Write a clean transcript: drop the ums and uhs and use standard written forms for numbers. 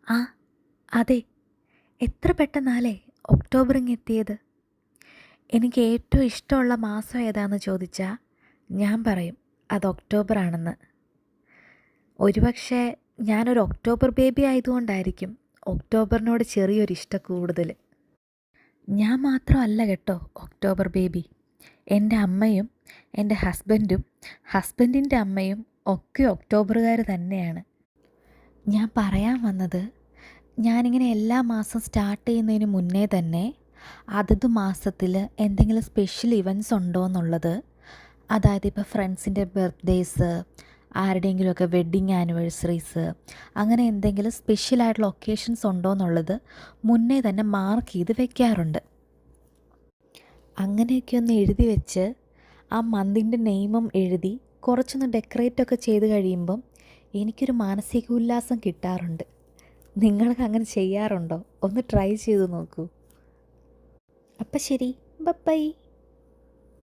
ആ അതെ, എത്ര പെട്ടെന്നാലേ ഒക്ടോബർ ഇങ്ങെത്തിയത്. എനിക്ക് ഏറ്റവും ഇഷ്ടമുള്ള മാസം ഏതാണെന്ന് ചോദിച്ചാൽ ഞാൻ പറയും അത് ഒക്ടോബർ ആണെന്ന്. ഒരുപക്ഷെ ഞാനൊരു ഒക്ടോബർ ബേബി ആയതുകൊണ്ടായിരിക്കും ഒക്ടോബറിനോട് ചെറിയൊരു ഇഷ്ടം കൂടുതൽ. ഞാൻ മാത്രമല്ല കേട്ടോ ഒക്ടോബർ ബേബി. എൻ്റെ അമ്മയും എൻ്റെ ഹസ്ബൻഡും ഹസ്ബൻഡിൻ്റെ അമ്മയും ഒക്കെ ഒക്ടോബറുകാർ തന്നെയാണ്. ഞാൻ പറയാൻ വന്നത്, ഞാനിങ്ങനെ എല്ലാ മാസം സ്റ്റാർട്ട് ചെയ്യുന്നതിന് മുന്നേ തന്നെ അതത് മാസത്തിൽ എന്തെങ്കിലും സ്പെഷ്യൽ ഇവൻറ്റ്സ് ഉണ്ടോ എന്നുള്ളത്, അതായത് ഇപ്പോൾ ഫ്രണ്ട്സിൻ്റെ ബർത്ത്ഡേയ്സ്, ആരുടെയെങ്കിലുമൊക്കെ വെഡ്ഡിങ് ആനിവേഴ്സറീസ്, അങ്ങനെ എന്തെങ്കിലും സ്പെഷ്യലായിട്ടുള്ള ഒക്കേഷൻസ് ഉണ്ടോ എന്നുള്ളത് മുന്നേ തന്നെ മാർക്ക് ചെയ്ത് വെക്കാറുണ്ട്. അങ്ങനെയൊക്കെ ഒന്ന് എഴുതി വെച്ച് ആ മന്തിൻ്റെ നെയിമും എഴുതി കുറച്ചൊന്ന് ഡെക്കറേറ്റൊക്കെ ചെയ്ത് കഴിയുമ്പം എനിക്കൊരു മാനസിക ഉല്ലാസം കിട്ടാറുണ്ട്. നിങ്ങൾക്ക് അങ്ങനെ ചെയ്യാറുണ്ടോ? ഒന്ന് ട്രൈ ചെയ്ത് നോക്കൂ. അപ്പം ശരി, ബൈ.